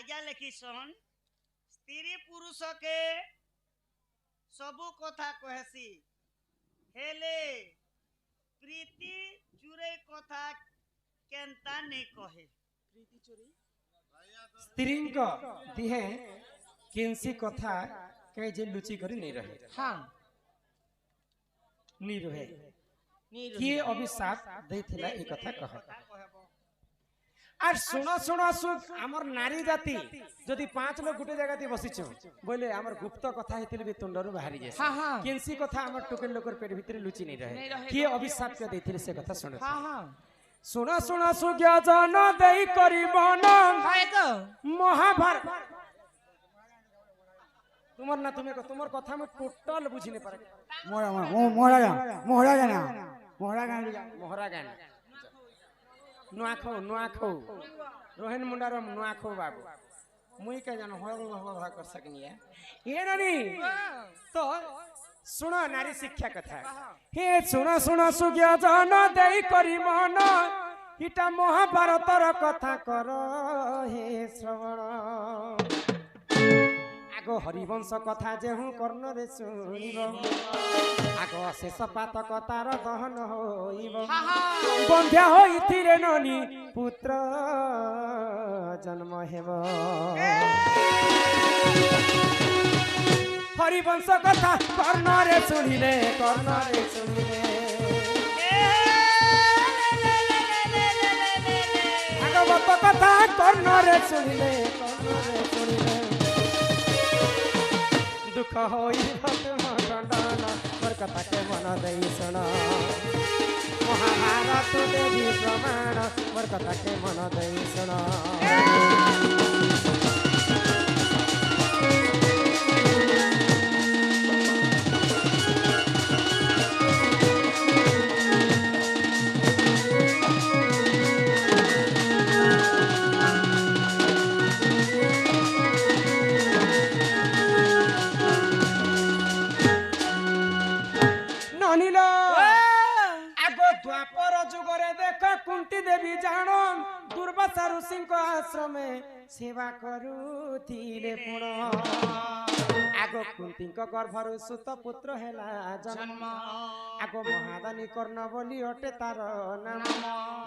রাজা লেখিছন স্ত্রী পুরুষকে सबु कथा कहसी हेले प्रीति चुरे कथा केनता नहीं कहे प्रीति चुरी स्त्रींक दिहे केनसी कथा कहे जे लुचि करी नहीं रहे हां नहीं रहे किए अभिशाप देथिला ए कथा कह আর শুনো শুনো সুখ আমার নারী জাতি যদি 5 লোক গুটে জায়গাতে বসিছ বলে আমার গুপ্ত কথা হইতিলে বি তুন্ডরু বাহারি যাস কেনসি কথা আমার টুকেল লোকের পেট ভিতরে লুচি নাই রহে কি অভিশাপ কে দেইতিলে সে কথা শুনো শুনো শুনো সুখ জন দেই করিবন মহাভারত তোমার না তুমি তোমার কথা আমি টোটাল বুঝি নাই পারে মোহরা গান মোহরা গান नुआखो रोहन मुंडार नुआखो बाबू मुई के जानो हो कर सकनी है ये नानी तो सुनो नारी शिक्षा कथा हे सुनो सुनो सुज्ञ जन देई करी मन इटा महाभारतर कथा करो हे श्रवण आगो हरिवंश कथा जे हूँ कर्ण रे सुनिब आगो शेष पातक तार दहन होइब बंध्या होइथिरे ननी पुत्र जन्म हेब हरिवंश कथा कर्ण रे सुनिले भागवत कथा कर्ण रे सुनिले दुख होई तुम खंडन मोर कथा के मन दई सुन महाभारत देवी प्रमाण मोर कथा के मन दई सुन कुंती देवी जानो दुर्वासा ऋषि आश्रम सेवा करुथिले पुण आगो कुंती गर्भर सुत पुत्र हेला जन्म आगो महादानी कर्ण बोली अटे तार नाम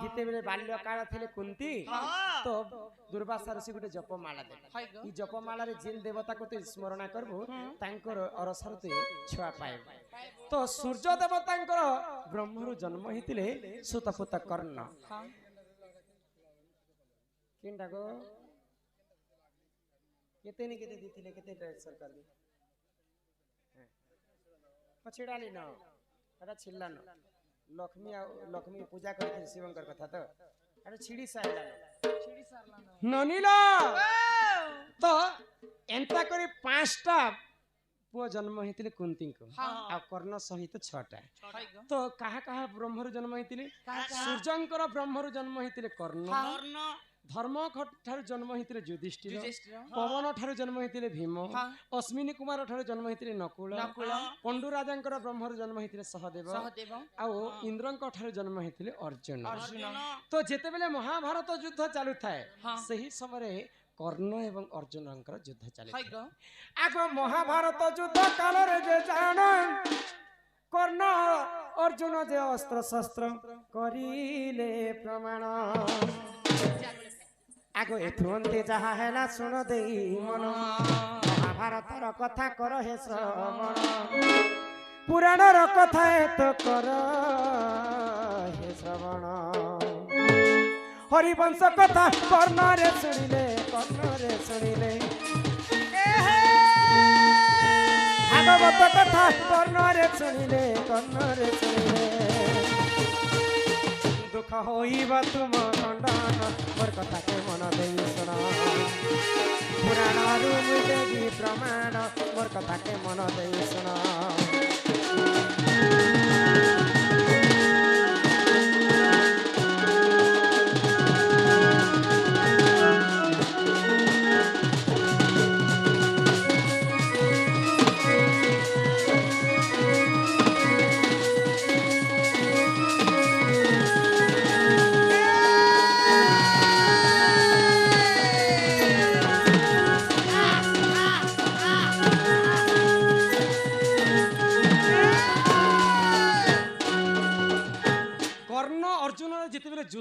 जिते बेले बाल्य काल थिले कुंती तो दुर्वासा ऋषि गुटे जपमाला दे ई जपमाला रे जिन देवता को तू स्मरण करबो तांकर अरसर तू छुआ पाए तो सूर्य देवतांकर ब्रह्मरु जन्म हितिले सुतपुत कर्ण किंडा गो केते नि केते दिथिले केते सरकार दे पछिडाली न अरे छिल्ला न लक्ष्मी पूजा करथे शिवंकर कथा तो अरे छिड़ी सारला ननीला तो एंता करी 5टा पुआ जन्म हितिले कुंती को आ कर्ण सहित 6टा तो कहा कहा ब्रह्मरु जन्म हितिले सूर्यंकर ब्रह्मरु जन्म हितिले कर्ण धर्म ठार जन्म हितिले युधिष्ठिर पवन ठार जन्म हितिले भीम अश्विनी कुमार ठार जन्म हितिले नकुल पंडु राजांकर ब्रह्मरु जन्म हितिले सहदेव आ इंद्रंक ठार जन्म हितिले अर्जुन तो जेते बेले महाभारत युद्ध चालू थाए सही समय कर्ण एवं अर्जुन युद्ध चले आगो महाभारत युद्ध काल रे जे जान कर्ण अर्जुन जे अस्त्र शस्त्र करिले प्रमाण आगो एथुंते जहा हैला सुन देई मन महाभारतर कथा कर हे श्रवण पुराणर कथा तो कर हे श्रवण हरिवंश कथा कर्ण रे सुनिले भागवत कथा कर्ण रे सुनिले दुख होइबा तुम खंडन मोर कथा के मन देई सुन पुराण देवी प्रमाण मोर कथा के मन देई सुन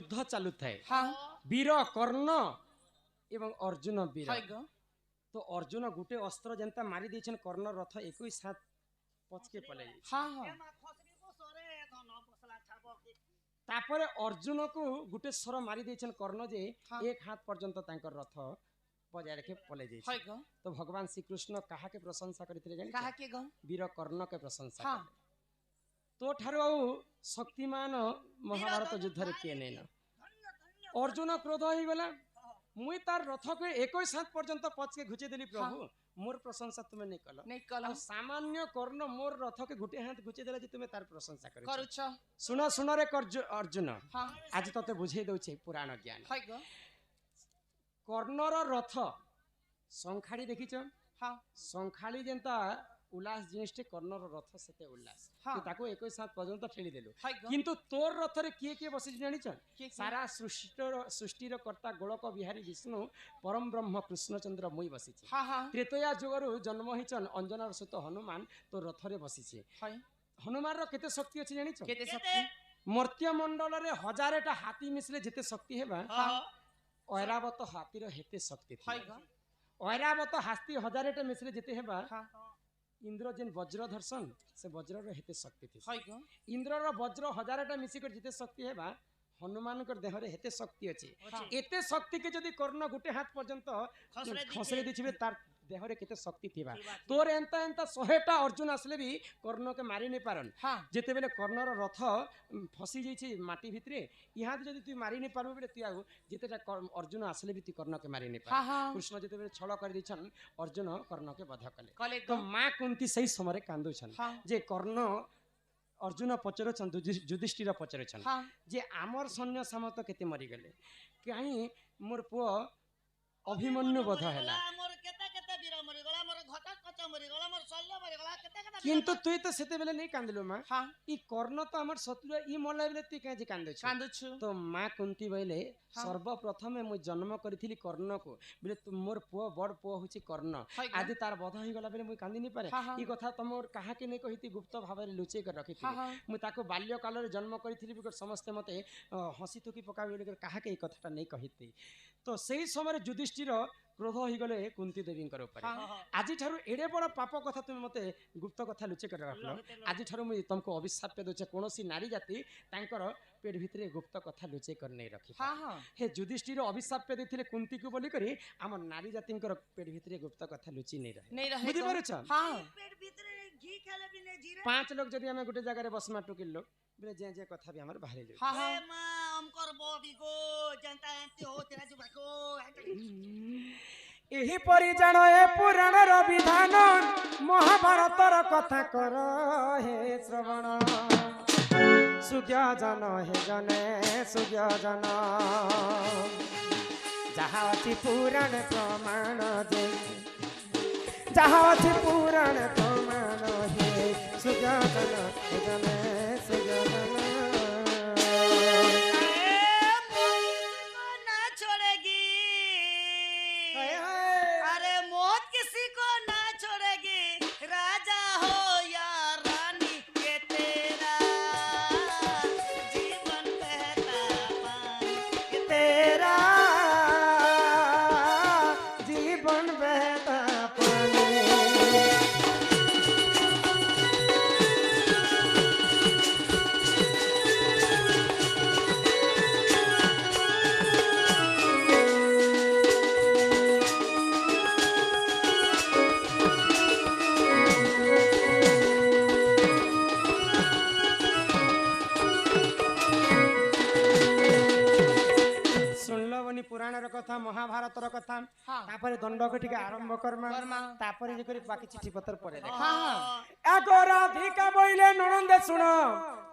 ଯୁଦ୍ଧ ଚାଲୁଥାଏ ହଁ ବୀର କର୍ଣ୍ଣ ଏବଂ ଅର୍ଜୁନ ବୀର ହାଇ ଗ ତ ଅର୍ଜୁନ ଗୋଟେ ଅସ୍ତ୍ର ଯେନ୍ତା ମାରି ଦେଇଛନ୍ କର୍ଣ୍ଣ ରଥ 21 ହାତ ପଛକେ ପଳେଇ ଯାଇଛି। ହଁ ହଁ ଏମା ଖସରିବ ସରେ ଧନ ବସଲା ଛାବ କି ତାପରେ ଅର୍ଜୁନକୁ ଗୋଟେ ସ୍ୱର ମାରି ଦେଇଛନ୍ କର୍ଣ୍ଣ ଯେ ହଁ। 1 ହାତ ପର୍ଯ୍ୟନ୍ତ ତାଙ୍କର ରଥ ବଜାୟ ରଖି ପଳେଇ ଯାଇଛି। ହାଇ ଗ ତ ଭଗବାନ ଶ୍ରୀକୃଷ୍ଣ କାହାକେ ପ୍ରଶଂସା କରିଥିଲେ ଜାଣିଛ କାହା କେ ଗ ବୀର କର୍ଣ୍ଣକେ ପ୍ରଶଂସା ହଁ। କଲେ ତୋ ଠାରୁ ଆଉ ଶକ୍ତିମାନ ମହାଭାରତ ଯୁଦ୍ଧରେ କିଏ ନେଇନ ଅର୍ଜୁନ କ୍ରୋଧ ହେଇଗଲା ମୁଇଁ ତାର ରଥକୁ 21 ହାତ ପର୍ଯ୍ୟନ୍ତ ପଛକେ ଘୁଚେଇ ଦେଲି ପ୍ରଭୁ ମୋର ପ୍ରଶଂସା ତୁମେ ନେଇ କଲ ନେଇ କଲ ଆଉ ସାମାନ୍ୟ କର୍ଣ୍ଣ ମୋର ରଥକେ ଗୋଟେ ହାତ ଘୁଚେଇ ଦେଲା ଯେ ତୁମେ ତାର ପ୍ରଶଂସା କରିଛ କରୁଛ ଶୁଣ ଶୁଣ ରେ ଅର୍ଜୁନ ହଁ ଆଜି ତତେ ବୁଝେଇ ଦଉଛି ପୁରାଣ ଜ୍ଞାନ ହାଇ ଗ କର୍ଣ୍ଣର ରଥ ସଂଖାଳି ଦେଖିଛ ହଁ ସଂଖାଳି ଯେନ୍ତା ଉଲ୍ଲାସ ଜିନିଷଟେ କର୍ଣ୍ଣର ରଥ ସେତେ ଉଲ୍ଲାସ ହଁ। ତୁ ତାକୁ 21 ହାତ ପର୍ଯ୍ୟନ୍ତ ଠେଲିଦେଲୁ ହାଇ ଗ କିନ୍ତୁ ତୋର ରଥରେ କିଏ କିଏ ବସିଛି ଜାଣିଛ କିଏ? ସାରା ସୃଷ୍ଟିର କର୍ତ୍ତା ଗୋଳକ ବିହାରୀ ବିଷ୍ଣୁ ପରମ ବ୍ରହ୍ମ କୃଷ୍ଣଚନ୍ଦ୍ର ମୁଇଁ ବସିଛି ହଁ ହଁ ତ୍ରେତୟା ଯୁଗରୁ ଜନ୍ମ ହେଇଛନ୍ ଅଞ୍ଜନାର ସହିତ ହନୁମାନ ତୋ ରଥରେ ବସିଛି ହାଇ ହନୁମାନର କେତେ ଶକ୍ତି ଅଛି ଜାଣିଛ କେତେ ଶକ୍ତି ମର୍ତ୍ୟ ମଣ୍ଡଳରେ 1000ଟା ହାତୀ ମିଶିଲେ ଯେତେ ଶକ୍ତି ହେବା ହଁ ଐରାବତ ହାତୀର ହେତେ ଶକ୍ତି ହାଇ ଥିଲା ଗ ଐରାବତ ହାତୀ 1000ଟା ମିଶିଲେ ଯେତେ ହେବା ହଁ ଇନ୍ଦ୍ର ଯେନ୍ ବଜ୍ର ଧର୍ସନ ସେ ବଜ୍ରର ହେତେ ଶକ୍ତି ଥିଲା ହାଇ ଗ ଇନ୍ଦ୍ରର ବଜ୍ର 1000ଟା ମିଶିକରି ଯେତେ ଶକ୍ତି ହେବା ହନୁମାନଙ୍କର ଦେହରେ ହେତେ ଶକ୍ତି ଅଛି ହଁ। ଏତେ ଶକ୍ତିକେ ଯଦି କର୍ଣ୍ଣ ଗୋଟେ ହାତ ପର୍ଯ୍ୟନ୍ତ ଖସରେ ଦେଇଥିବେ ତାର ଦେହରେ କେତେ ଶକ୍ତି ଥିବା ତୋର ଏନ୍ତା ଏନ୍ତା 100ଟା ଅର୍ଜୁନ ଆସିଲେ ବି କର୍ଣ୍ଣକେ ମାରି ନେଇ ପାରନ୍ ହଁ ଯେତେବେଳେ କର୍ଣ୍ଣର ରଥ ଫସି ଯାଇଛି ମାଟି ଭିତରେ ଇହାଦେ ଯଦି ତୁଇ ମାରି ନେଇ ପାରବୁ ବେଲେ ତୁଇ ଆଉ ଯେତେଟା ଅର୍ଜୁନ ଆସିଲେ ବି ତୁଇ କର୍ଣ୍ଣକେ ମାରି ନେଇ ହଁ ପାର ହଁ କୃଷ୍ଣ ଯେତେବେଳେ ଛଳ କରିଦେଇଛନ୍ ଅର୍ଜୁନ କର୍ଣ୍ଣକେ ବଧ କଲେ କଲେ ତ ମା କୁନ୍ତି ସେଇ ସମୟରେ କାନ୍ଦୁଛନ୍ ହଁ ଯେ କର୍ଣ୍ଣ ଅର୍ଜୁନ ପଚାରୁଛନ୍ ଯୁଧିଷ୍ଠିର ପଚାରୁଛନ୍ ହଁ ଯେ ଆମର ସୈନ୍ୟ ସାମନ୍ତ କେତେ ମରିଗଲେ କାହିଁ ମୋର ପୁଅ ଅଭିମନ୍ୟୁ ବଧ ହେଲା ଆମର କେତେ କେତେ ବୀର ମରିଗଲା ଆମର ଘଟ କଚ ମରିଗଲା ଆମର ଶଲ୍ୟ ମରିଗଲା କେତେ କେତେ କିନ୍ତୁ ତୁଇ ତ ସେତେବେଳେ ନେଇ କାନ୍ଦିଲୁ ମା ହଁ ଇ କର୍ଣ୍ଣ ତ ଆମର ଶତ୍ରୁ ଇ ମଲା ବେଲେ ତୁଇ କାହିଁ କାନ୍ଦୁଛୁ କାନ୍ଦୁଛୁ ତ ମା କୁନ୍ତି ବୋଇଲେ ହଁ। ସର୍ବପ୍ରଥମେ ମୁଁ ଜନ୍ମ କରିଥିଲି କର୍ଣ୍ଣକୁ ବୋଲେ ମୋର ପୁଅ ବଡ଼ ପୁଅ ହଉଛି କର୍ଣ୍ଣ ହାଇ ଗ ଆଜି ତାର ବଧ ହେଇଗଲା ବେଲେ ମୁଇଁ କାନ୍ଦି ନି ପାରେ ହଁ, ହଁ। ଇ କଥା ତମର କାହାକେ ନେଇ କହିତି ଗୁପ୍ତ ଭାବରେ ଲୁଚେଇ କରି ହଁ ରଖିଥିଲି ହଁ ମୁଁ ତାକୁ ବାଲ୍ୟ କାଳରେ ଜନ୍ମ କରିଥିଲି ବିକଜ ସମସ୍ତେ ମତେ ହସି ଥୁକି ପକାବି ବୋଲି କାହାକେ ଏଇ କଥାଟା ନେଇ କହିତି ତ ସେଇ ସମୟରେ ଯୁଧିଷ୍ଠିର କ୍ରୋଧ ହେଇଗଲେ କୁନ୍ତି ଦେବୀଙ୍କର ଉପରେ ହଁ ଆଜିଠାରୁ ଏଡ଼େ ବଡ଼ ପାପ କଥା ତୁମେ ମତେ ଗୁପ୍ତ କଥା ଲୁଚେଇ କରି ରଖିଲ ଆଜିଠାରୁ ମୁଁ ତମକୁ ଅଭିଶାପ ଦେଉଛେ କୌଣସି ନାରୀ ଜାତି ତାଙ୍କର ପେଟ ଭିତରେ ଗୁପ୍ତ କଥା ଲୁଚେଇ କରି ନେଇ ରଖି ହଁ ହଁ ହେ ଯୁଧିଷ୍ଠିର ଅଭିଶାପ ଦେଇଥିଲେ କୁନ୍ତିକୁ ବୋଲିକରି ଆମ ନାରୀ ଜାତିଙ୍କର ପେଟ ଭିତରେ ଗୁପ୍ତ କଥା ଲୁଚି ନେଇ ରହେ ନେଇ ରହେ ବୁଝିପାରୁଛ ହଁ पेट भीतर घी खेले भी नहीं जीरे 5 लोग ଯଦି ଆମେ ଗୋଟେ ଜାଗାରେ ବସମା ଟୁକିଲ ଲୋକ ବୋଲେ ଯେ କଥା ବି ଆମର ବାହାରି ଯାଉଛି ହଁ ହଁ ए मां हमकर बॉबी को जनता एंती हो तेरा जुबा को ଏହିପରି ଜାଣ ଏ ପୁରାଣର ବିଧାନ ମହାଭାରତର କଥା କର ହେ ଶ୍ରବଣ ସୁଜ୍ଞଜନ ହେ ଜନେ ସୁଜ୍ଞଜନ ଯାହା ଅଛି ପୁରାଣ ପ୍ରମାଣ ଯେ ଯାହା ଅଛି ପୁରାଣ ପ୍ରମାଣ ହେ ସୁଜ୍ଞଜନ ହେ ଜନେ ସୁଜ୍ଞଜନ ना छोड़ेगी अरे मौत किसी को ना छोड़ेगी राजा हो या रानी के तेरा जीवन बहता पानी तेरा जीवन बहता पानी ପୁରାଣର କଥା ମହାଭାରତର କଥା ହଁ। ତାପରେ ଦଣ୍ଡକୁ ଟିକେ ଆରମ୍ଭ କର୍ମା କର୍ମା। ତାପରେ ଯେ କରି ବାକି ଚିଠି ପତ୍ର ପଡେ ଦେଖ ହଁ ହଁ ଆଗ ରାଧିକା ବଇଲେ ନଣନ୍ଦେ ଶୁଣ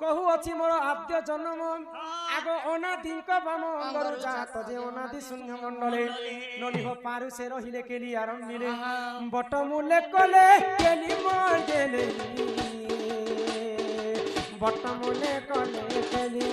କହୁ ଅଛି ମୋର ଆଦ୍ୟ ଜନ୍ମ ଆଗ ଅନାଦିଙ୍କ ବାମ ଅଙ୍ଗରୁ ଜାତ ଯେ ଅନାଦି ଶୂନ୍ୟ ମଣ୍ଡଳେ ନଲିହ ପାରୁ ସେ ରହିଲେ କେଲି ଆରମ୍ଭିଲେ ବଟ ମୂଲେ କଲେ କେଲି ମଣ୍ଡେଲେ ବଟ ମୂଲେ କଲେ କେଲି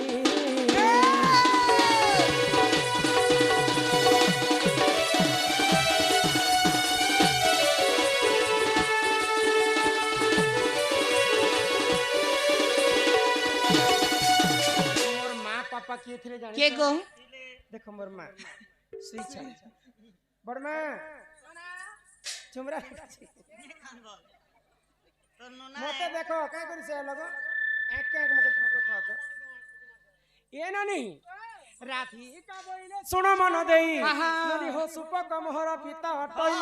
ବାପା କିଏ ଥିଲେ जानी के गो देखो मोर माँ स्विच है बड़ माँ चुमरा तो नुना मते देखो काय करी से लगो एक एक मते ठाको ठाको ये नानी राधी का बोइले सुनो मन देई ननी हो सुपक मोहर पिता हटई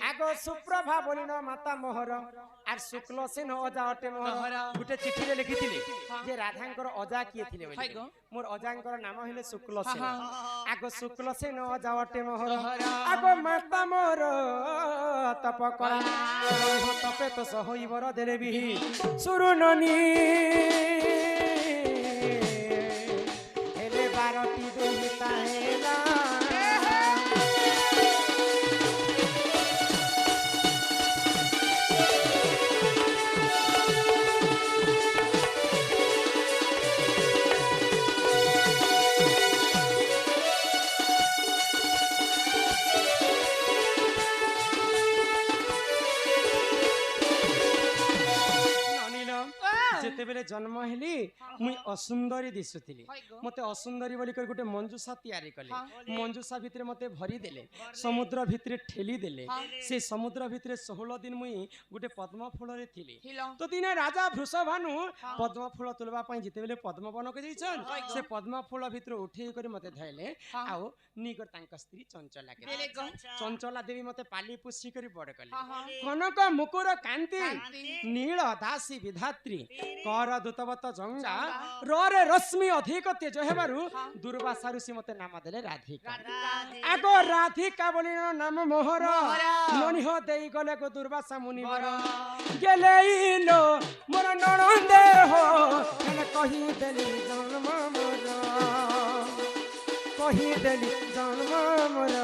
आगो सुप्रभा बोलिन माता मोहर आर शुक्ल सेन अजा अटे मोहर गुटे चिठी रे लिखिथिले जे राधांकर अजा किए थिले बोली मोर अजांकर नाम हले शुक्ल सेन आगो शुक्ल सेन अजा अटे मोहर आगो माता मोर तप करा हो तपे तो सहोई बर देले बिही सुरुननी हेले बारती दुहिता हेला जेतेबेले जन्म हेली मुई असुंदरी दिसुथिली मते असुंदरी बोली कर गुटे मंजूषा तैयारी कले मंजूषा भितरे मते भरी देले समुद्र भितरे ठेली देले से समुद्र भितरे 16 दिन मुई गुटे पद्म फूल रे थिली तो दिने राजा वृषभानु पद्म फूल तुलबा पई जेतेबेले पद्म वन के जइछन से पद्म फूल भितरे उठेई कर मते धैले आउ निकर तांका स्त्री चंचला के चंचला देवी मते पाली पुसी करी बड़ कले कनक मुकुर कांति नील दासी विधात्री कर दूतवत जंगा रे रश्मि अधिक तेज हेबारु दुर्वासा ऋषि मते नाम देले राधिका आगो राधिका बोली नाम मोहर ननिह देई गले गो दुर्वासा मुनिवर गेलेइलो मोर ननंदे हो हेले कहि देली जन्म मोर कहि देली जन्म मोर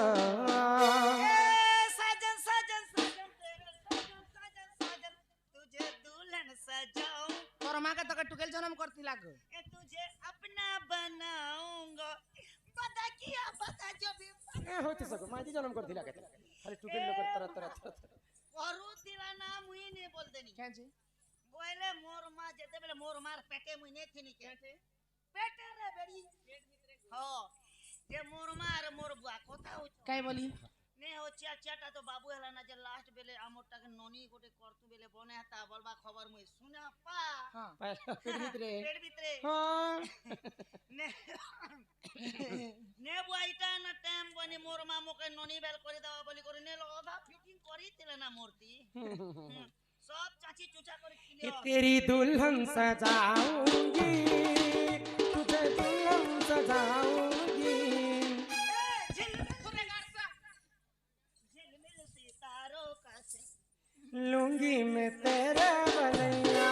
साजन साजन साजन तेरे साजन साजन तुझे दुल्हन सजाऊं तोर मां के तक टुकेल जन्म करती लागो कि तुझे अपना बनाऊंगा बता जो भी ए होते सको माजी जन्म कर दिला के खाली टुकेल लोग तरह तरह करू दिला ना मुई ने बोल देनी क्या जी बोले मोर मां जेते बेले मोर मार पेटे मुई ने थी के पेटे रे बेड़ी हो जे मोर मार मोर बुआ कोता हो काय बोली ने हो चाटा तो बाबू हला ना जे लास्ट बेले आमोटा के नोनी गोटे करतु बेले बने हता बोलबा खबर मुई सुना पा हां पेट भीतरे हां हां ने ने बुआ इटा ना टाइम बने मोर मां मोके नोनी बेल करि दवा बोली करि ने लोधा फिटिंग करि तिले ना मूर्ति सब चाची चूचा करि कि खिलियो तेरी दुल्हन सजाऊंगी तुझे दुल्हन सजाऊंगी झिलमिल सितारों का से लूंगी मैं तेरा बलैया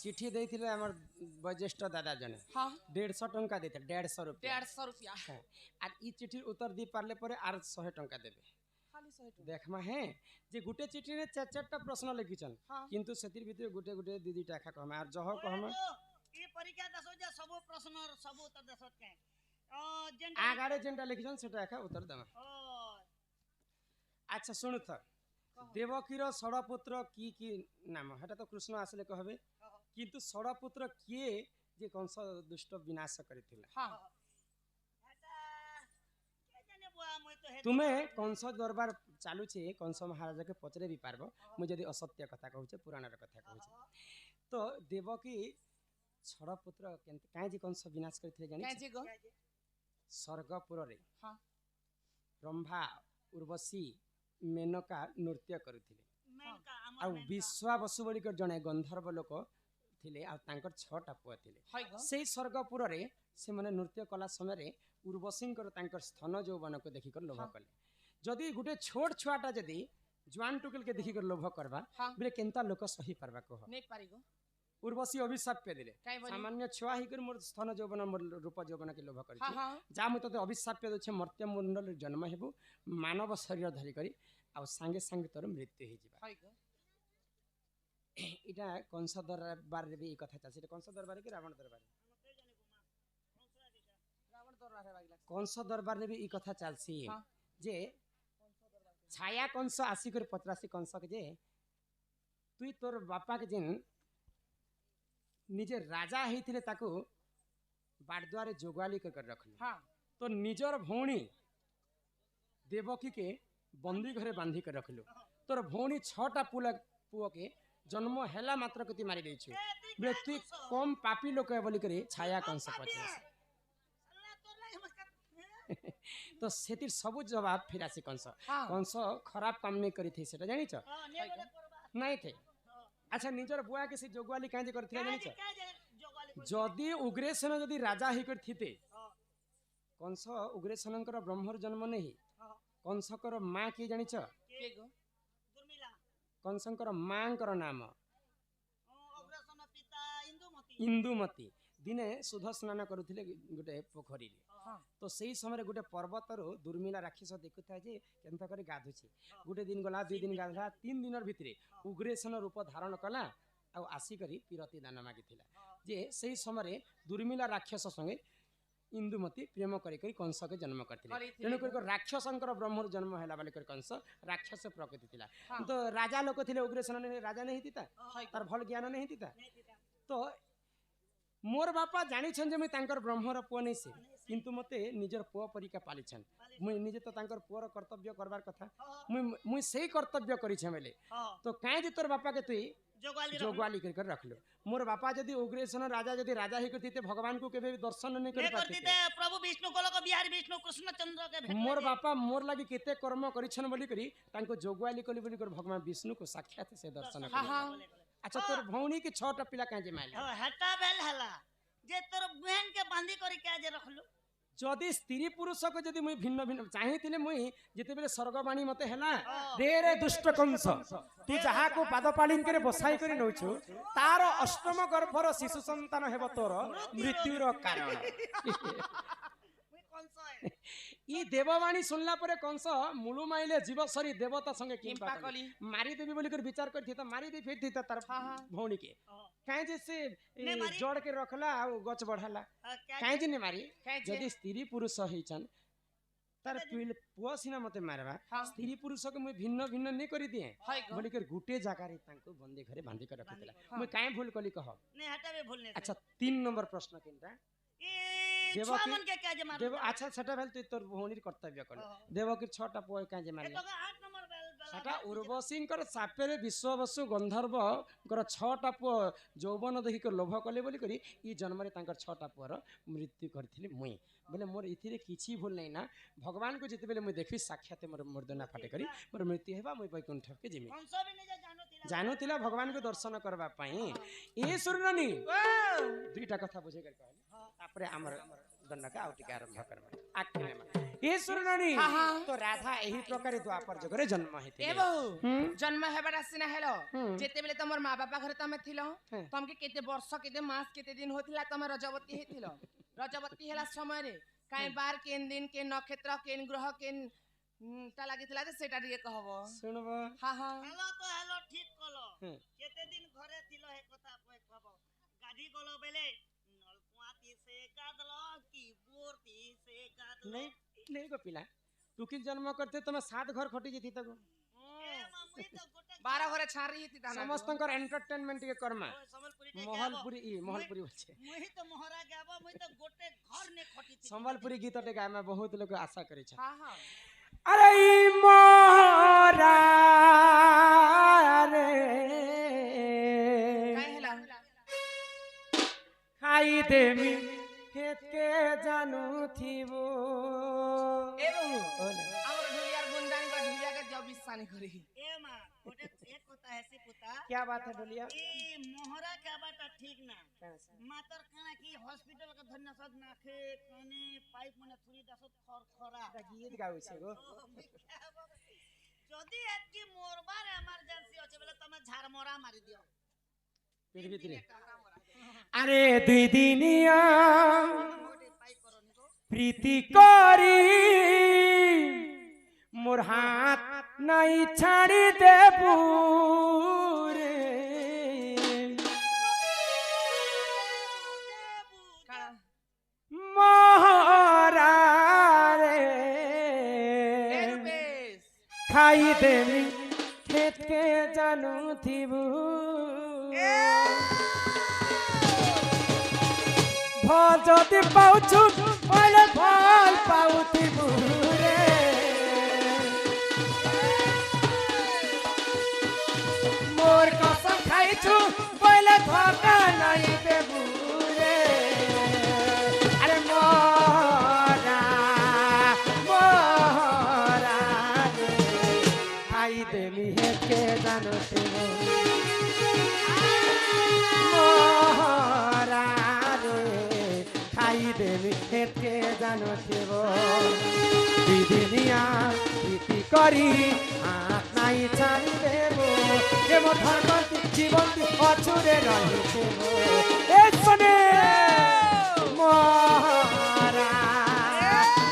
चिट्ठी देथिले हमर वज्येष्ठ दादा जने हां 150 टंका देते 150 रुपया 150 रुपया आर ई चिट्ठी उत्तर दी पारले परे आर 100 टंका देबे खाली 100 टका देखमा है जे गुटे चिट्ठी रे चार चारटा प्रश्न लिखिछन हाँ। किंतु सेतिर भितर गुटे गुटे दीदी टाका कहमे आर जह कहमे ये परीक्षा दसो जे सब प्रश्न और सब उत्तर दसो के जेन आगारे जेंटा लिखिछन सेटा एका उत्तर देमा अच्छा सुनु त देवकीर षड़पुत्र की नाम हेटा तो कृष्ण आसले कहबे किंतु षड़पुत्र किए जे कंस दुष्ट विनाश करथिला हां के जाने बुआ मुई तो हे तुम्हें कंस दरबार चालू छे कंस महाराज के पचरे भी पारबो मु जदी असत्य कथा कहूचे पुराण र कथा कहूचे तो देवकी षड़पुत्र केनते काहे जे कंस विनाश करथिले क्या जानि जी गो स्वर्गपुर रे हां ब्रह्मा उर्वशी मेनका नृत्य करुथिले मेनका आ हमर विश्वावसु बोली कर जने गंधर्व लोक थिले आ तांकर 6टा पुआ थिले हाय गो सेई स्वर्गपुर रे से माने नृत्य कला समय रे उर्वशींकर तांकर स्तन यौवन को देखिकर लोभ कले जदि गुटे छोट छुआटा जदि जवान टुकेल के देखिकर लोभ करबा हाँ। बोले केनता लोक सही पारबा कह नहीं पारिगो उर्वशी अभिशाप पे दिले काई बोली सामान्य छुआ हिकर मोर स्तन यौवन मोर रूप यौवन के लोभ हाँ करिछि हाँ जा मु तते अभिशाप पे दछे मर्त्य मंडल जन्म हेबु मानव शरीर धरि करी आ संगे संगे तोर मृत्यु हे जिबा हाइगो इटा कंस दरबार रे भी ई कथा चासी कंस दरबार के रावण दरबार रावण तो रहे बागिला कंस दरबार रे भी ई कथा चालसी हाँ। जे छाया कंस आसी कर पचरासी कंस के जे तुई तोर बापा के जिन निजे राजा हेतिले ताको बाड़द्वारे जोगाली कर रखलु हाँ तो निजर भौणी देवकी के बंदी घरे बांधी कर रखलु तोर भौणी 6टा पुओ के जन्म हेला मात्र कति मारी देछु बे तू कम पापी लोक है बोली करे छाया कंस पचरासी तो सेतिर सब जवाब फिरासी कंस हाँ कंस खराब काम नहीं करी थे सेटा जानी छ नहीं थे अच्छा निजर बुआ के से जोगवाली काहे करथिला जानी छ जदि उग्रेसन जदि राजा ही कर थिते कंस उग्रेसनकर ब्रह्मर जन्म नहीं कंसकर मां की जानी छ केगो कंसकर मांकर नाम इंदुमती दिने सुध स्नान करुथिले गोटे पोखरी हाँ तो सही समय गोटे पर्वत रो दुर्मिला राक्षस देखुता जे केनता करे गाधुछि गोटे दिन गला 2 दिन गाधला 3 दिन भितरे उग्रेसन रूप धारण कला आ आसी करी पिरती दान मागिथिला जे सही समय दुर्मिला राक्षस संगे इंदुमती प्रेम करी करी कंस के जन्म करथिले तेनु कर राक्षसंकर ब्रह्मर जन्म हैला बाले कर कंस राक्षस प्रकृति थिला हाँ। तो राजा लोक थिले उग्रेसन ने राजा नहीं थिता तार भल ज्ञान नहीं थिता तो मोर बापा जानी छन जे मैं तांकर ब्रह्मर पुआ नहीं से किंतु मते निजर पुआ परिका पाली छन मुई निजे तो तांकर पुअर कर्तव्य करबार कथा मुई सही कर्तव्य करी छे मेले तो काहे जे तोर बापा के तुई जोगवाली कर रखलो मोर बापा जदी उग्रेसन राजा जदी राजा ही करती भगवान को केबे दर्शन नहीं कर पाते प्रभु विष्णु गोलक बिहारी विष्णु कृष्ण चंद्र के भेट मोर बापा मोर लागि केते कर्म करिछन बोली करी तांको जोगवाली कली बोली कर भगवान विष्णु को साक्षात से दर्शन हाँ कर हाँ अच्छा तोर भौणी के 6टा पिला काहे जे माइल हटा बेल हला जे तोर बहन के बांधी करी के जे रखलु जदि स्त्री पुरुष को जदि मुई भिन्न भिन्न चाहिथिले मुई जेते बेले स्वर्गवाणी मते हैला रे रे दुष्ट कंस तू जहा को पादपालिन करे बसाई करी नउछु तार अष्टम गर्भर शिशु संतान हेब तोर मृत्युर कारण मुई कंस है ई देववाणी सुनला परे कंस मुलु माइले जीव सरी देवता संगे किंपा कली मारी देवी बोली कर विचार करथि त मारी दे फिर थी त तार हाँ, हाँ। भौणी के काहे जे से ने मारी? जोड़ के रखला आ गच बढ़ाला काहे जे ने मारी काहे जे? जदि स्त्री पुरुष होइछन तार पिल पुआ सिना मते मारबा हाँ। स्त्री पुरुष के मुई भिन्न भिन्न नहीं करी दिए हाइगो बोली कर गुटे जागा रे तांको बंदी घरे बांधी कर रखितला हाँ। मुई काहे भूल कली कह ने हटा बे भूलने अच्छा 3 नंबर प्रश्न किनता ए देवकी- छमन के क्या जे मार देव अच्छा छटा भेल तू तोर भौणीर कर्तव्य कर देवकी 6टा पुआ काहे जे ए मारला तो 8 नंबर बेल सेटा उर्वशींकर सापेरे विश्ववसु गंधर्व कर 6टा पुआ यौवन देखि कर लोभ कले बोली करी ई जन्म रे तांकर 6टा पुआर मृत्यु करथिले मुई बोले मोर इथिरे किछि भूल नै ना भगवान को जति बेले मुई देखि साक्षात मोर मर्दना फाटे करी मोर मृत्यु हेबा मुई वैकुंठ के जिमि कंस भी नहीं जानो तिला जानु तिला भगवान को दर्शन करबा पई ए सुरननी दुईटा कथा बुझे कर कहले तापरे हमर दंड का आउटिका आरंभ करबा आखिने में ए सुरननी हाँ, हाँ। तो राधा एही प्रकार द्वापर जगरे जन्म ए हेतिले बहु जन्म हेबार आसिना हेलो हम्म। जेते बेले तमर माँ बापा घरे तमे थिलो हाँ। तमके केते वर्ष केते मास केते दिन होतिला तमे रजवती हेतिलो रजवती हेला समय रे काई बार केन दिन के नक्षत्र केन ग्रह केन ता लागितला जे सेटा दिए कहबो सुनबो हां हां हेलो तो हेलो ठीक कलो हम्म। केते दिन घरे थिलो हे कथा कोइ कहबो गाधी गलो बेले नलकुआती से गादलो की बोरती से गादलो नहीं नहीं गो पिला टुकिल जन्म करते तुम 7 घर खटी जेती तक ए मामुई तो गोटे 12 घरे छारी हेति ताना समस्तकर एंटरटेनमेंट के कर्मा ओए संबलपुरी के महलपुरी ई महलपुरी बोलछे मुही तो मोहरा गाबो मुही तो गोटे घर ने खटी थी संबलपुरी गीत टे गाय में बहुत लोग आशा करे छ हां हां अरे ई मोरा रे काई हेला खाई देमी हेते जानू थीबो ए बहु हमर ढुलियार गुंजान का ढुलिया के जब बिसानी करी ए मां गोटे एक होता है सी पुता क्या बात है ढोलिया? ई मोहरा क्या बाटा ठीक ना कहाँ से? मातर काना की हॉस्पिटल का धन्य सद नाखे काने पाइप मने थुरी दसत खरखरा এটা গীত গাউছে গো। যদি এতকি মোরবার এমার্জেন্সি আছে বলে তুমি ঝাড়মরা মারি দিও পেট ভিতরে। আরে দুই দিনিয়া মোটে পাই করো নিকো প্রীতি করি মোর হাত নাই ছাড়ি দেবু রে মহারা রে রূপেশ খাই দেমি খেতে জানু থিবু যদি পাউছু বলে ভাল পাউথিবু রে মোর কসম খাইছু বলে ধোকা নাই দেবু রে আরে মোরা মোরা রে খাই দেমি হেকে জানো থিবু মোরা রে খাই দেমি হেকে জানো থিবু দিদিনিয়া প্রীতি করি হাত নাই ছাড়ি দেব দেব ধর্মন্তি জীবন্তি অচুরে রহিতেব এ শোনে মহারা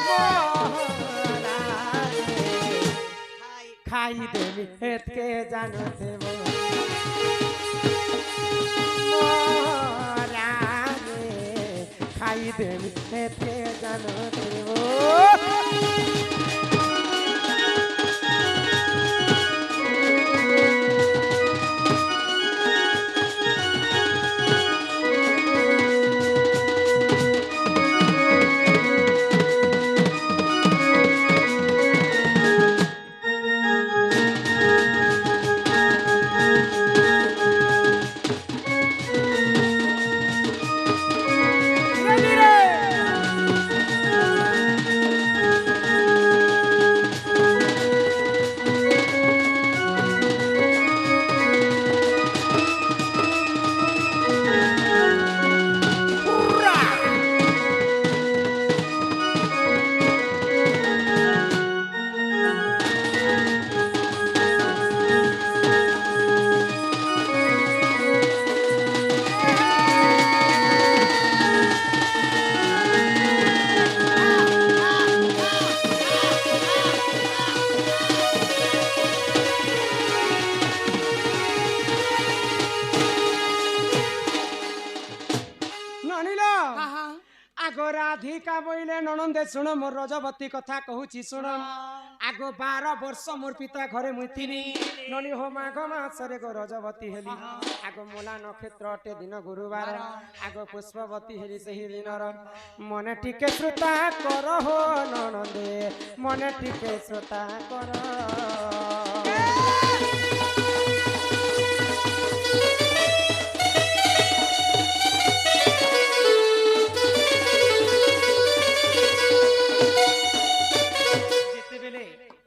মহারা খাই দেবি হেতকে জানো দেব মহারা রে খাই দেবি হেতকে জানো দেব আগ রাধিকা বইলে ননন্দে শুণ মোর রজবতী কথা কহুছি শুণ আগ 12 বর্ষ মোর পিতা ঘরে মুই থিলি ননি হো মাঘ মাসরে গো রজবতী হেলি আগ মোলা নক্ষত্র অটে দিন গুরুবার আগ পুষ্পবতী হেলি সেই দিনর মনে টিকে শ্রোতা কর হো ননন্দে মনে টিকে শ্রোতা কর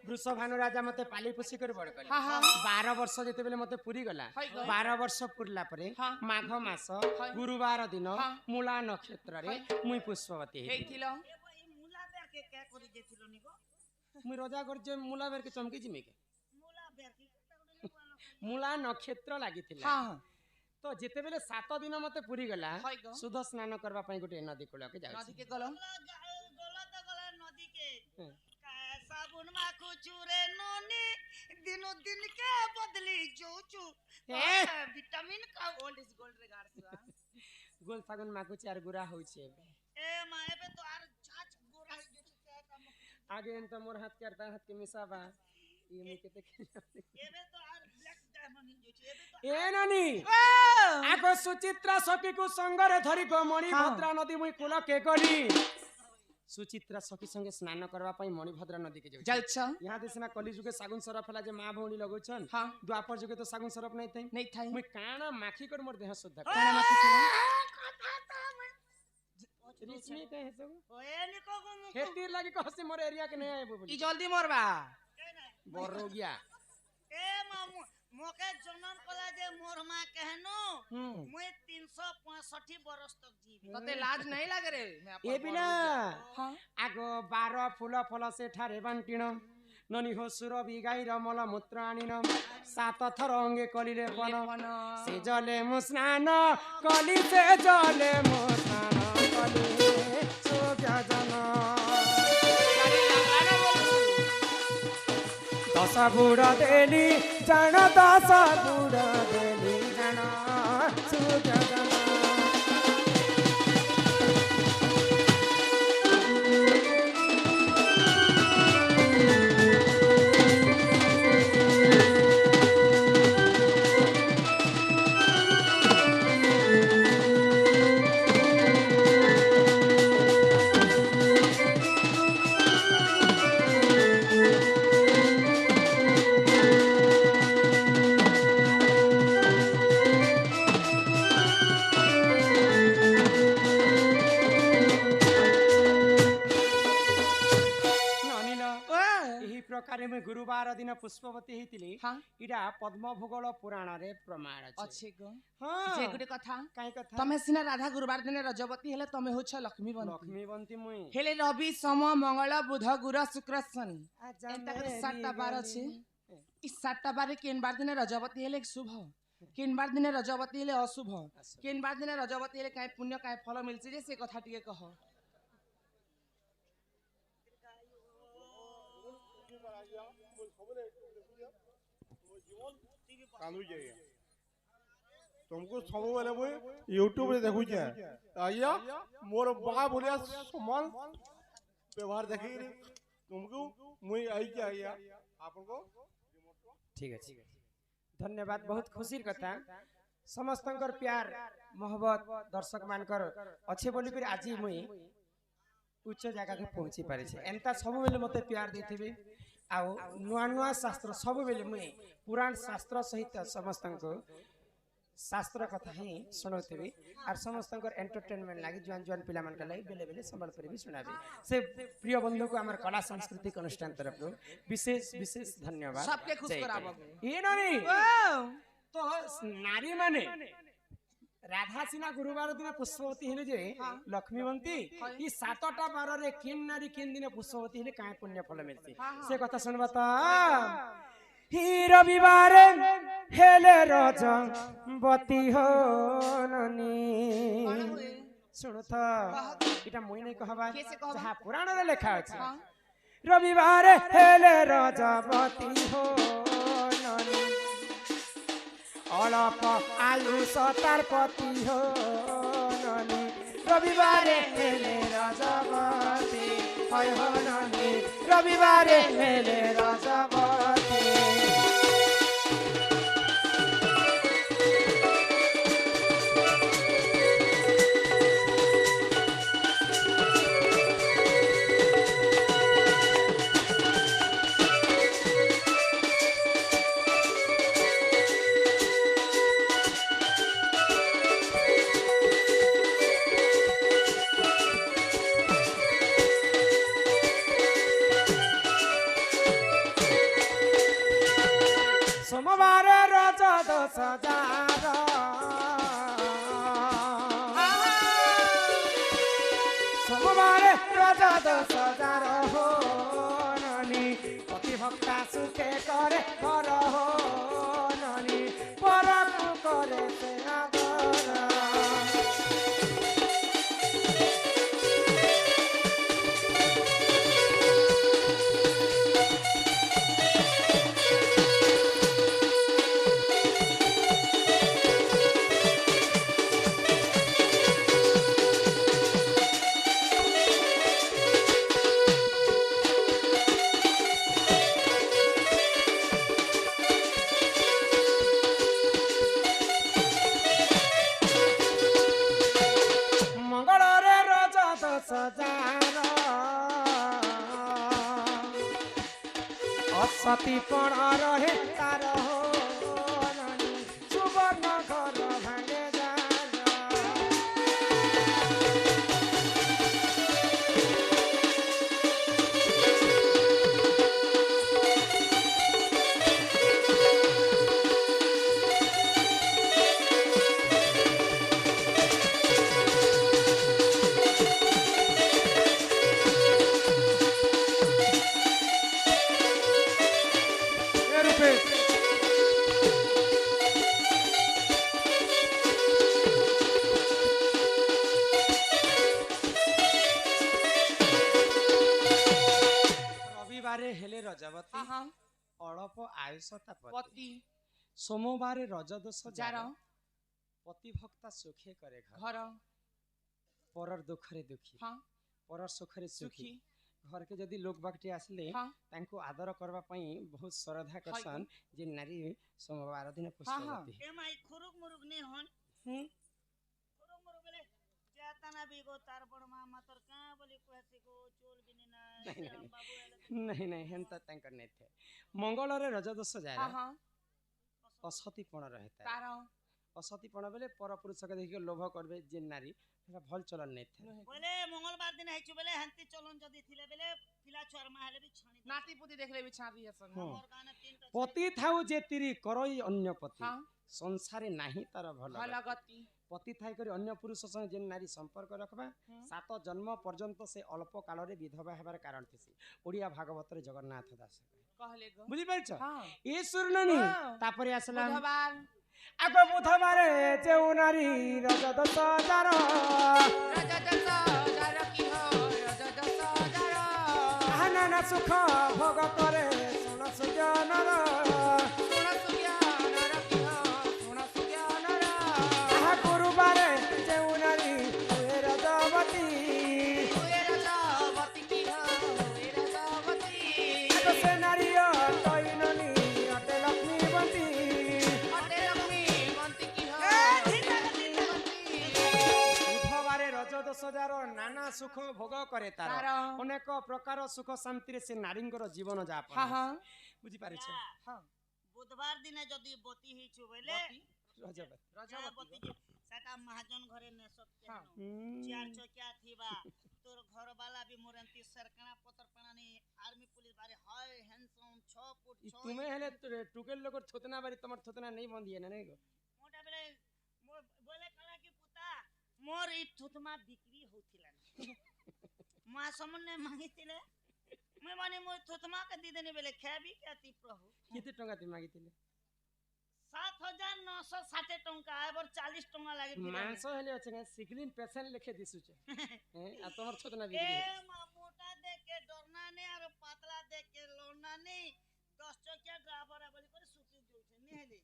বৃষভানু রাজা মতে পালি পুষি করে বড় কলে 12 বর্ষ যেতেবেলে মতে পুরি গলা 12 বর্ষ পুরলা পরে মাঘ মাস গুরুবার দিন মূলা নক্ষত্রে মুই পুষ্পবতী ହେଇଥିଲ এই মুলা বেরকে কে করি যেছিল নিকো মুই রজা করছে মূলা বেরকে চমকি জিমিকে মুলা বেরকি মূলা নক্ষত্র লাগিছিল তো যেতেবেলে 7 দিন মতে পুরি গলা শুদ্ধ স্নান করবা পাই গোটে নদী কূলকে যাଉଛି নদীকে গল গলা তো গলা নদীকে साबुन माखु चूरे नोनी दिनो दिन के बदली जोचू विटामिन का ओल्ड इज गोल्ड रिगार्ड्स গোল ফাগুন মাকুচি আর গুড়া হইছে ए माएबे तो आर छाछ गोरा है जे के काम आगे इन तो मोर हाथ के तार हाथ के मिसाबा ये मी केते एबे तो आर ब्लैक डायमंड जो छे एबे तो ए नानी आगो सुचित्रा सखी को संगरे धरी गो मणिभद्रा नदी मुई कुल के गली सुचित्रा सखी संगे स्नान करवा पई मणिभद्रा नदी के जाउछ यहाँ देसना कली जुगे सागुन सरफ हला जे मां भौणी लगोछन हां द्वापर जुगे तो सागुन सरफ नहीं थई नहीं थाई मुई काना माखी कर मोर देह शुद्ध काना माखी चला रिचनी कहे सब ओए निको गो खेतीर लागी कहसी मोर एरिया के नहीं आए बोली ई जल्दी मरबा बोर हो गया ए मामू मोके जन्म कला जे तोर मां कहनो हम्म मुई 365 बरस तक जीवी तते लाज नहीं लागे रे मैं अपन ए बिना हाँ आगो 12 फूल फल से ठारे बांटिण ननी हो सुर बिगाईर मल मूत्र आनिन 7 थर अंगे कलिले पन लेपन से जले मु स्नान कली से जले मु स्नान कली सोग्य जन दस बुढ़ देली जन 10 बुढ़ देली जन सोग्य जन गुरुवार दिन पुष्पवती हेतिली हाँ इडा पद्म भूगोल पुराण रे प्रमाण अछि अच्छे गो हां जे गुटे कथा काई कथा तमे सिना राधा गुरुवार दिन रजवती हेले तमे होछ लक्ष्मी बंती लक्ष्मीवंती मुई हेले रवि सोम मंगल बुध गुरु शुक्र शनि एता कर 7टा बार अछि इ 7टा बार केन बार दिन रजवती हेले शुभ केन बार दिन रजवती हेले अशुभ केन बार दिन रजवती हेले काय पुण्य काय फल मिलछि जे से कथा टिके कह तुमको सब बेले मुई यूट्यूब रे देखु छे आइया मोर बा बोलिया समान व्यवहार देखि तुमको मुई आई के आइया आपको ठीक है धन्यवाद बहुत खुशी कथा समस्तंकर प्यार मोहब्बत दर्शक मानकर अच्छे बोली कर आज मुई उच्च जगह के पहुंची पारे छे एंता सब बेले मते प्यार देथिबे आउ नुआ नुआ शास्त्र सब बेले मुई पुराण शास्त्र सहित समस्तंको शास्त्र कथा ही सुनौथिबी और समस्तंकर एंटरटेनमेंट लागि जुआन जुआन पिला मन के लागि बेले बेले संबलपुरी भी सुनाबी से प्रिय बंधु को हमर कला सांस्कृतिक अनुष्ठान तरफ विशेष विशेष धन्यवाद सबके खुश कराबो ये नानी तो नारी माने राधा सिना गुरुवार दिन पुष्पवती हेले जे लक्ष्मीवंती ई 7टा बार रे किन नारी किन दिन पुष्पवती हेले काय पुण्य फल मिलती से कथा सुनबा त ही रविवार हेले रजवती हो ननी सुनो त इटा मोई नै कहबा जहा पुराण रे लिखा अछि रविवार हेले रजवती हो ननी अलप आयु सतार पति हो ननी रविवार हेले रजवती हो ननी रविवार हेले रजवती सोमवार रज 10,000 सोमवार रज 10,000 हो ननी पति भक्ता सुखे करे घर हो ननी परकु करे से आदर सती पण रहे तार हो ननी सुवर्ण घर भांगे जान ଆୟୁଷତା ପତି ପତି সোমবারে রজদোষ যার যার পতি ভক্তা সুখে করে ঘর ঘর পরর দুঃখরে দুঃখী হ্যাঁ পরর সুখরে সুখী সুখী ঘরকে যদি লোক বাকটি আসলে হ্যাঁ ତାଙ୍କୁ ଆଦର କରିବା ପାଇଁ ବହୁତ ଶ୍ରଦ୍ଧା କରସନ୍ ଯେ ନାରୀ ସୋମବାର ଦିନ ପୁଷ୍ପବତୀ ए माई खुरुक मुरुक नहीं हन ହୁଁ खुरुक मुरुक बोले जातना भी गो तार बड़ मामा तोर का बोली कहसी गो चोल भी नहीं ना श्याम बाबू एले ନାଇଁ ନାଇଁ ହେନ୍ତା ତାଙ୍କର ନାଇଁ ଥାଏ ମଙ୍ଗଳରେ ରଜଦୋଷ হ্যাঁ ଯାଏ হ্যাঁ ଅସତୀପଣ ରହିଥାଏ তার ଅସତୀପଣ ବେଲେ ପର ପୁରୁଷকে ଦେଖିକି ଲୋଭ କରିବେ ଯେ ନାରୀ ସେଟା ଭଲ ଚଳନ ନାଇଁ ଥାଏ बोले मंगलवार दिन आइछु बोले हंती चलन जदी थिले बोले पिला छुआर मा हेले भी छाणी दे নাতি পুতি দেখলে বি ছাড়ি আসন ହଁ मोर गाने तीन टा ପତି ଥାଉ ଯେ ତିରି କରଇ ଅନ୍ୟ ପତି হ্যাঁ ସଂସାରେ ନାହିଁ ତାର ଭଲ ভাল ଗତି। গতি ପତି ଥାଇକରି ଅନ୍ୟ ପୁରୁଷ ସଙ୍ଗେ ଯେନ୍ ନାରୀ ସମ୍ପର୍କ ରଖବା ହୁଁ। 7 ଜନ୍ମ ପର୍ଯ୍ୟନ୍ତ ସେ ଅଳ୍ପ କାଳରେ ବିଧବା ହେବାର କାରଣ ଥିସି ଓଡ଼ିଆ ଭାଗବତରେ ଜଗନ୍ନାଥ ଦାସ কহলে গো ବୁଝିପାରିଛ হ্যাঁ ଏ ସୁର୍ଣ୍ଣନି ହଁ। ତାପରେ ଆସିଲା বুধবার ଆଗ ବୁଧବାରେ ଯେଉଁ ନାରୀ ରଜଦୋଷ ଯାର রজদশ যার কি হ রজদশ যার ନାନା ସୁଖ ଭୋଗ କରେ ଶୁଣ ସୁଜନର শুণ সুজ্ঞানর কি হ শুণ সুজ্ঞানর ଆହା ଗୁରୁବାରେ ଯେଉଁ ନାରୀ ହୁଏ ରଜବତୀ হুয়ে রজবতী কি হ হুয়ে রজবতী ଆଗ ସେ ନାରୀ ଅଟଇନନି ଅଟେ ଲକ୍ଷ୍ମୀବତୀ অটে লক্ষ্মী মন্ত্রী কি হ ବୁଧବାରେ ରଜଦୋଷ ଯାର ନାନା ସୁଖ ଭୋଗ କରେ ତାର ତାର ଅନେକ ପ୍ରକାର ସୁଖ ଶାନ୍ତିରେ ସେ ନାରୀଙ୍କର ଜୀବନ ଯାପନ হ্যাঁ হ্যাঁ ବୁଝିପାରିଛ হ্যাঁ बुधवार दिन जदी बती हिछु बोले ରଜବତୀ बती जे सेटा महाजन घरे ने सब हाँ। चार चौकिया थीबा तोर घर वाला भी मोरंती सरकणा पतर पणानी आर्मी पुलिस बारे हाय हैंडसम 6 फुट 6 ତୁମେ ହେଲେ ଟୁକେଲ ଲୋକ ଥୋତନା ବାରି ତମର ଥୋତନା ନେଇ ବନ୍ଦିଏ ନା ନାଇଁ ଗो मोटा बेले बोले कला की पुता मोर ई थुतमा बिक्री होथिला मा समने मांगितिले मैं माने मोर थुतमा के दी देने बेले खाबी केती प्रभु କେତେ ଟଙ୍କା ତୁମେ ମାଗିଥିଲେ 7960 टंका एबर 40 टंका लागे ମାଂସ ହେଲେ ଅଛି ନା ସିଗଲିନ୍ ପେସେଣ୍ଟ ଲେଖେ ଦିସୁଛେ ଆଉ ତମର ଥୋତନା ए ବିକ୍ରି मा मोटा देख के डरना नहीं और पतला देख के लोना नहीं 10 चकिया ड्राइवर है बोली करे सुती जोछे नहीं हेले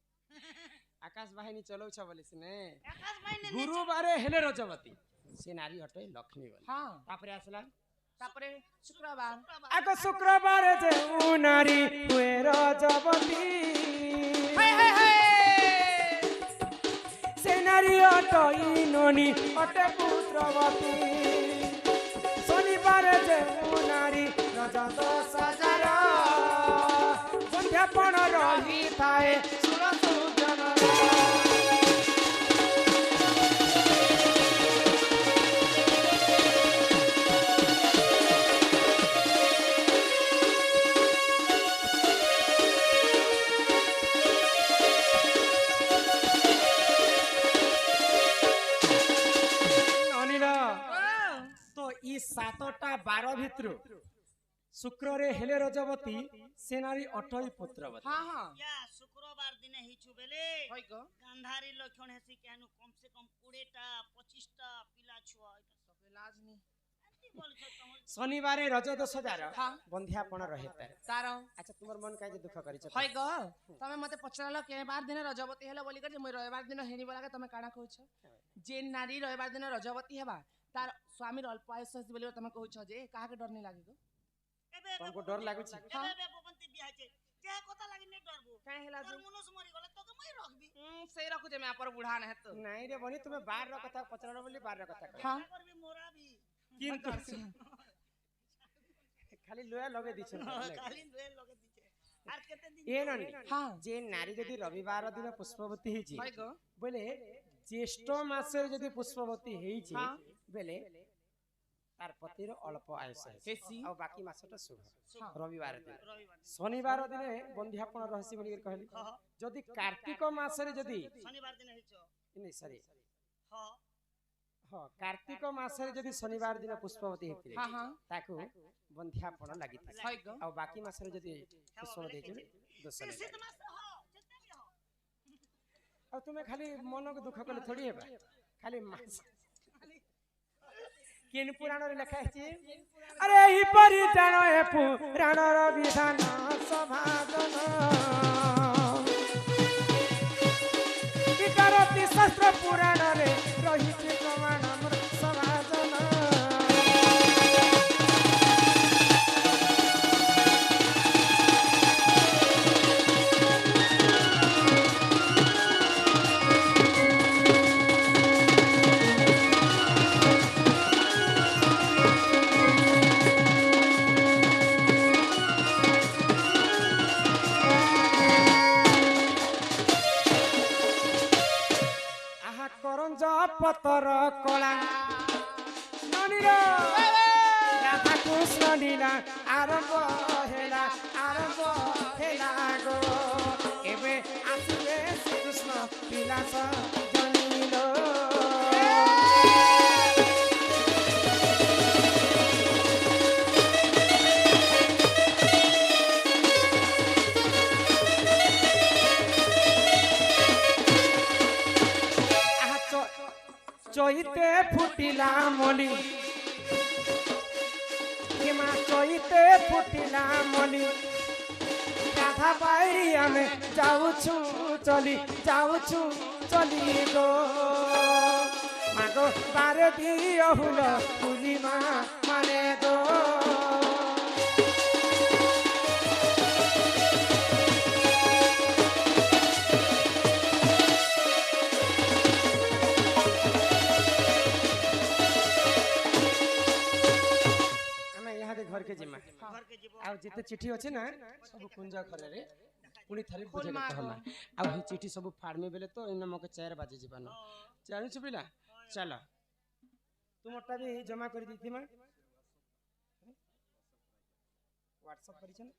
ଆକାଶ ବାହିନୀ ଚଲଉଛ ବୋଲି ସିନେ आकाश भाई ने ଗୁରୁବାରେ ହେଲେ ରଜବତୀ ସେ ନାରୀ ଅଟେ ଲକ୍ଷ୍ମୀ ବୋଲି হ্যাঁ ତାପରେ ଆସିଲା তারপরে শুক্রবার ଆଗ ଶୁକ୍ରବାର ଯେଉଁ ନାରୀ ହୁଏ ରଜବତୀ ସେ ନାରୀ ଅଟଇନନି ଅଟେ ପୁତ୍ରବତୀ ଶନିବାର ଯେଉଁ ନାରୀ ରଜଦୋଷ ଯାର ସନ୍ଧ୍ୟାପଣ ରହିଥାଏ ଶୁଣ ସୁଜନର ଅନିଲ ତ ଇ 7ଟା 12 ଭିତରୁ ଶୁକ୍ରରେ ହେଲେ ରଜବତୀ ସେ ନାରୀ ଅଟଇ ପୁତ୍ରବତୀ হ্যাঁ হ্যাঁ या शुक्रवार दिन हिछु बेले হয় গো गांधारी लक्षण हेसी केनु कम से कम 20 टा 25 टा पिला छुआ সবে লাজ নি एंती बोल छ तमर শনিবারে রজদোষ যার হ্যাঁ বন্ধ্যাপণ রহিଥାଏ তার আচ্ছা তোমার মন কাজে দুঃখ করিছ হয় গো তুমি মতে পচারল কে বার দিন রজবতী হেলে বলি করে মই রবিবার দিন হেনি বলাকে তুমি কাଣା কইছ যে নারী রবিবার দিন রজবতী হেবা তার স্বামীর অল্প আয়ুষ আছে বলি তুমি কইছ যে কাহাকে ডর নি লাগিগো एबे तुमको डर लागुछि? एबे बबंती बिया छे के कथा लागि ने डरबो কাই হেলা तोर मनुष्य मरि गले तो के मै रखबी সেই রকু যে মে আপর বুড়া না হেত ନାଇଁ ରେ ବନି ତୁମେ ବାହାର କଥା ପଚାର ବୋଲି ବାହାର କଥା କହ হ্যাঁ करबी मोरा भी কিন্তু খালি লোয়া লগে দিছ खाली दुए लगे दिछे आर केते दिन এ ননি হ্যাঁ যে নারী যদি রবিবার দিন পুষ্পবতী ହେଇଛି হয় গো বলে জ্যেষ্ঠ মাসে যদি পুষ্পবতী ହେଇଛି হ্যাঁ। বেলে তার পতির অল্প আয়ুষ হেসি আর বাকি মাসটা শুভ হ্যাঁ। রবিবার দিন रविवार শনিবার দিনে বন্ধ্যাপন রহস্য বলি কহিলি हाँ যদি কার্তিক মাসে যদি शनिवार दिन हिचो नहीं सॉरी हाँ हाँ कार्तिक मासरे जदि शनिवार दिन पुष्पवती हेतिले হ্যাঁ হ্যাঁ ताकू बंध्यापण लागिथि হয় গো आ बाकी मासरे जदि पुष्पवती हेतिले दोष से नहीं शीत मास हो जितने भी हो आ तुमे खाली मन को दुख कले थोड़ी हेबा खाली मास केन पुराण रे लिखा है আরে এই পরি জানো এ পুরাণর বিধান সমাজন বিকারতি শাস্ত্র পুরাণরে রহিছে প্রমাণ আমার সমাজন পতর কলা ননীর রাধা কৃষ্ণ লীলা আরম্ভ হেলা গো এবে আসিবে শ্রীকৃষ্ণ বিলাস জনিল চৈতে ফুটিলা মলি হিমা চৈতে ফুটিলা মলি রাধা বাইরি আমি যাউছু চলি গো মাগো বারে দিও হুল পূর্ণিমা মানে গো घर के जिम्मा आ जिते चिट्ठी अछि ना सब कुंजा घरे रे पुनी थारी बुझे के कहला आ हे चिट्ठी सब फाड़मे बेले तो इन मके 4 बजे जीवन जानि छु पिला चलो तुमटा भी जमा कर दी थी मैं व्हाट्सएप करी छ